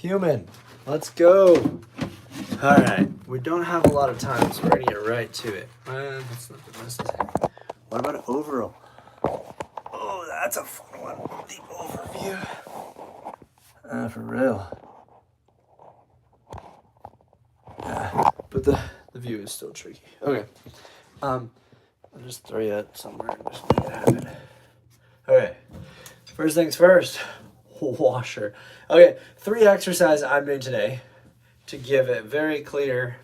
Human, let's go. All right, we don't have a lot of time, so we're gonna get right to it. That's not the best. What about overall? Oh, that's a fun one. The overview. For real. Yeah, but the view is still tricky. Okay. I'll just throw you out somewhere and just make it happen. Okay. First things first. Washer. Okay, 3 exercises I'm doing today to give it very clear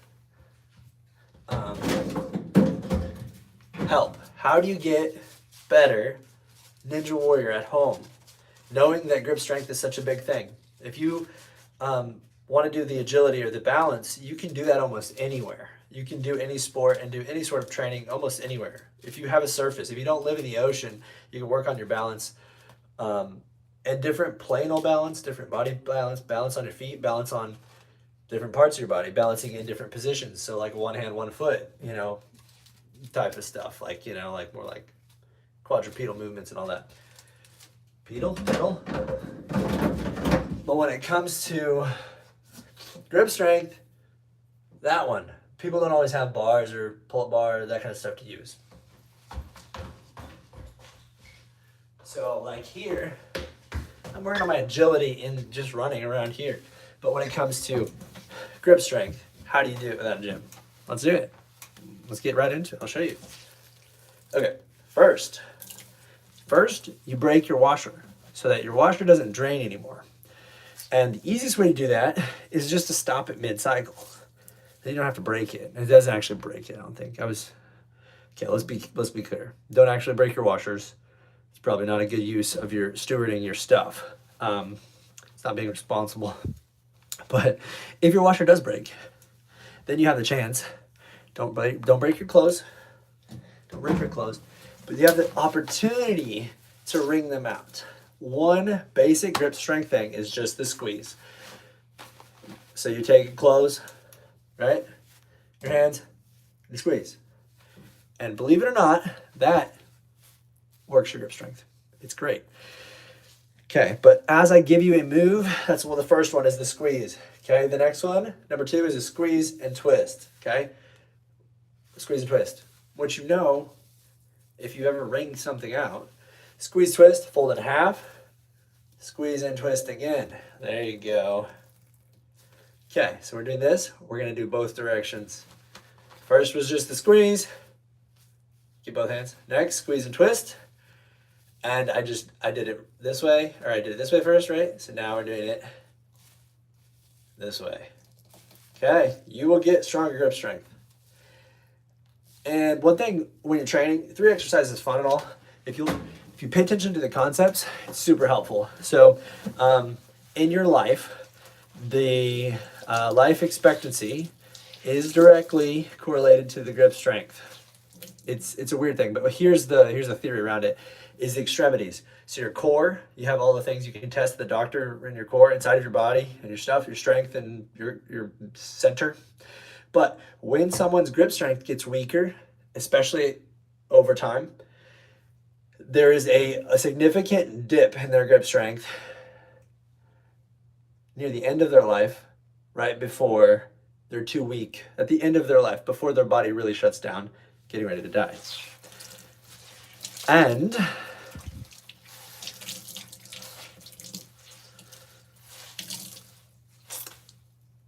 help. How do you get better Ninja Warrior at home? Knowing that grip strength is such a big thing. If you want to do the agility or the balance, you can do that almost anywhere. You can do any sport and do any sort of training almost anywhere. If you have a surface, if you don't live in the ocean, you can work on your balance. And different planal balance, different body balance, balance on your feet, balance on different parts of your body, balancing in different positions. So like one hand, one foot, type of stuff. Like, like more like quadrupedal movements and all that. Pedal. But when it comes to grip strength, that one, people don't always have bars or pull-up bar, that kind of stuff to use. So like here, I'm working on my agility in just running around here. But when it comes to grip strength, how do you do it without a gym? Let's do it. Let's get right into it. I'll show you. Okay, first, you break your washer so that your washer doesn't drain anymore. And the easiest way to do that is just to stop it mid-cycle. Then you don't have to break it. It doesn't actually break it, I don't think. Okay, let's be clear. Don't actually break your washers. It's probably not a good use of your stewarding your stuff. It's not being responsible. But if your washer does break, then you have the chance. Don't break your clothes. Don't break your clothes. But you have the opportunity to wring them out. One basic grip strength thing is just the squeeze. So you take your clothes, right? Your hands, and you squeeze. And believe it or not, that works your grip strength. It's great. Okay, but as I give you a move, the first one is the squeeze. Okay, the next one, number 2, is a squeeze and twist. Okay, squeeze and twist. Which if you ever wring something out, squeeze, twist, fold in half, squeeze and twist again. There you go. Okay, so we're doing this. We're gonna do both directions. First was just the squeeze. Keep both hands. Next, squeeze and twist. And I did it this way, or I did it this way first, right? So now we're doing it this way. Okay, you will get stronger grip strength. And one thing when you're training, 3 exercises is fun and all. If you pay attention to the concepts, it's super helpful. So in your life, the life expectancy is directly correlated to the grip strength. It's a weird thing, but here's the theory around it. Is the extremities. So your core, you have all the things you can test the doctor in your core, inside of your body, and your stuff, your strength, and your center. But when someone's grip strength gets weaker, especially over time, there is a significant dip in their grip strength near the end of their life, right before they're too weak, at the end of their life, before their body really shuts down, getting ready to die. And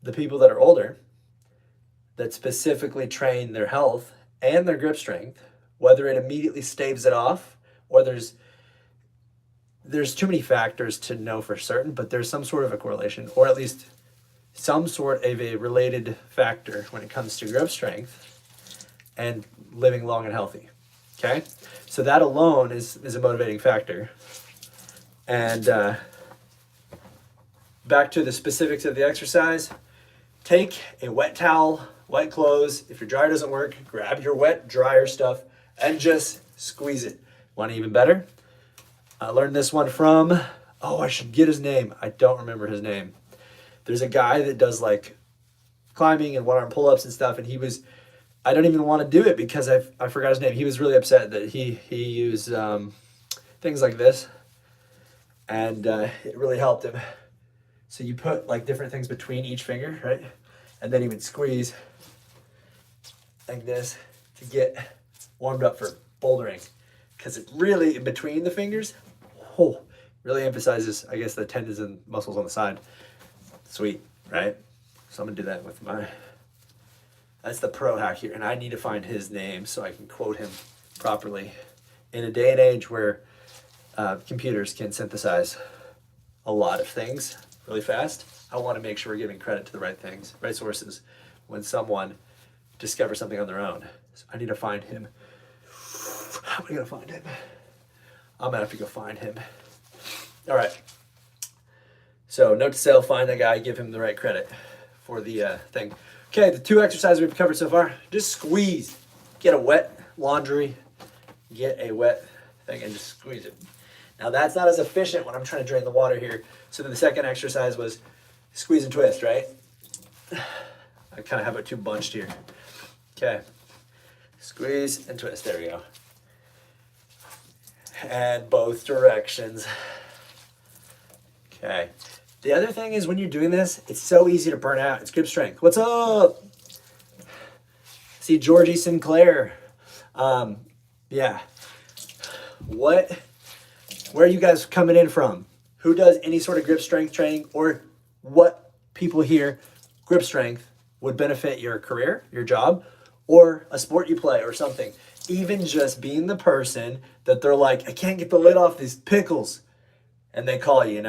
the people that are older, that specifically train their health and their grip strength, whether it immediately staves it off or there's too many factors to know for certain, but there's some sort of a correlation, or at least some sort of a related factor when it comes to grip strength and living long and healthy. Okay, so that alone is a motivating factor. And back to the specifics of the exercise. Take a wet towel, wet clothes. If your dryer doesn't work, grab your wet dryer stuff and just squeeze it. Want even better? I learned this one from, I should get his name. I don't remember his name. There's a guy that does like climbing and one-arm pull-ups and stuff, and I don't even want to do it because I forgot his name. He was really upset that he used things like this, and it really helped him. So you put like different things between each finger, right? And then you would squeeze like this to get warmed up for bouldering. Because it really, between the fingers, really emphasizes, I guess, the tendons and muscles on the side. Sweet, right? So I'm gonna do that with that's the pro hack here. And I need to find his name so I can quote him properly. In a day and age where computers can synthesize a lot of things really fast, I want to make sure we're giving credit to the right things, right sources, when someone discovers something on their own. So I need to find him. How am I gonna find him? I'm gonna have to go find him. All right. So note to self, find that guy, give him the right credit for the thing. Okay, the 2 exercises we've covered so far, just squeeze. Get a wet laundry, get a wet thing and just squeeze it. Now that's not as efficient when I'm trying to drain the water here. So then the second exercise was squeeze and twist, right? I kind of have it too bunched here. Okay, squeeze and twist, there we go. And both directions. Okay. The other thing is when you're doing this, it's so easy to burn out. It's grip strength. What's up? See Georgie Sinclair. Yeah. Where are you guys coming in from? Who does any sort of grip strength training, or what people here, grip strength would benefit your career, your job, or a sport you play or something? Even just being the person that they're like, I can't get the lid off these pickles. And they call you,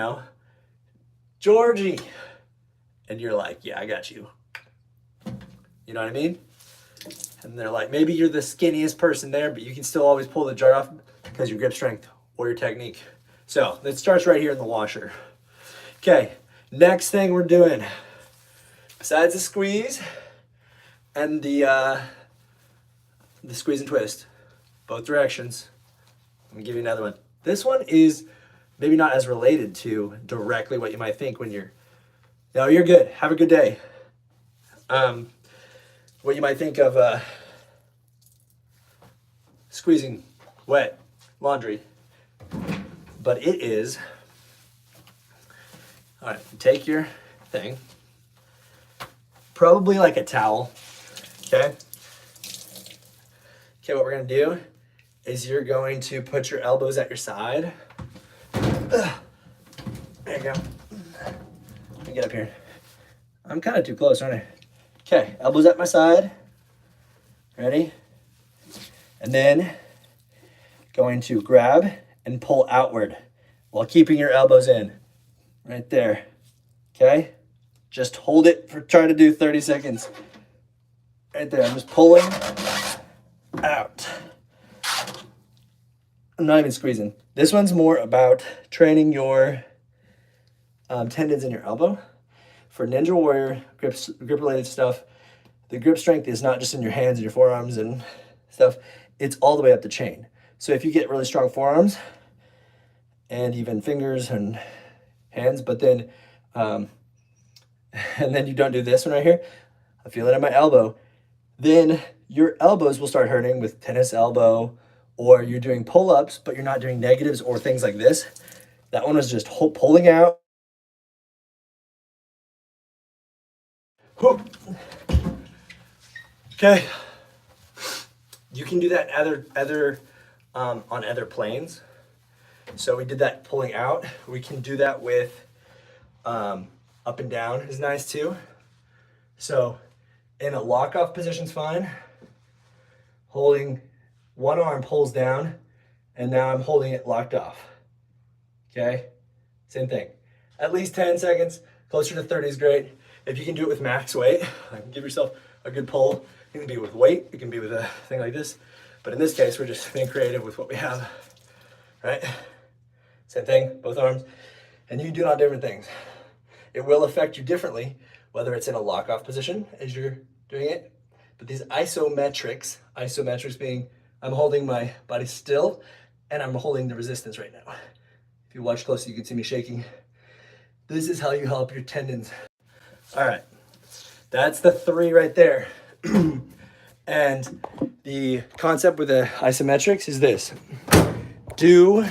Georgie. And you're like, yeah, I got you. You know what I mean? And they're like, maybe you're the skinniest person there, but you can still always pull the jar off because your grip strength or your technique. So it starts right here in the washer. Okay, next thing we're doing, besides the squeeze and the squeeze and twist, both directions. I'm gonna give you another one. This one is maybe not as related to directly what you might think when you're, no, you're good. Have a good day. What you might think of squeezing wet laundry, but it is, all right, take your thing, probably like a towel, okay? Okay, what we're gonna do is you're going to put your elbows at your side. There you go. Let me get up here. I'm kind of too close, aren't I? Okay, elbows at my side. Ready? And then going to grab and pull outward while keeping your elbows in. Right there. Okay? Just hold it for trying to do 30 seconds. Right there. I'm just pulling out. I'm not even squeezing. This one's more about training your tendons in your elbow. For Ninja Warrior grip related stuff, the grip strength is not just in your hands and your forearms and stuff, it's all the way up the chain. So if you get really strong forearms and even fingers and hands, but then and then you don't do this one right here, I feel it at my elbow, then your elbows will start hurting with tennis elbow, or you're doing pull-ups, but you're not doing negatives or things like this. That one was just pulling out. Okay. You can do that on other planes. So we did that pulling out. We can do that with up and down is nice too. So in a lock-off position's fine. Holding one arm pulls down, and now I'm holding it locked off. Okay? Same thing. At least 10 seconds, closer to 30 is great. If you can do it with max weight, give yourself a good pull. It can be with weight, it can be with a thing like this. But in this case, we're just being creative with what we have, right? Same thing, both arms. And you can do it on different things. It will affect you differently, whether it's in a lock-off position as you're doing it. But these isometrics being, I'm holding my body still and I'm holding the resistance right now. If you watch closely, you can see me shaking. This is how you help your tendons. All right, that's the 3 right there. And the concept with the isometrics is this: do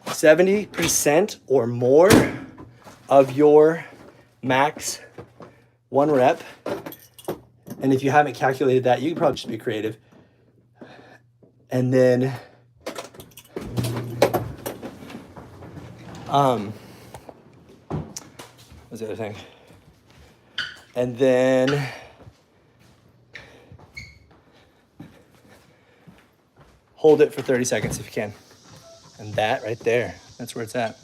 70% or more of your max 1 rep. And if you haven't calculated that, you can probably just be creative. And then what's the other thing? And then hold it for 30 seconds if you can. And that right there, that's where it's at.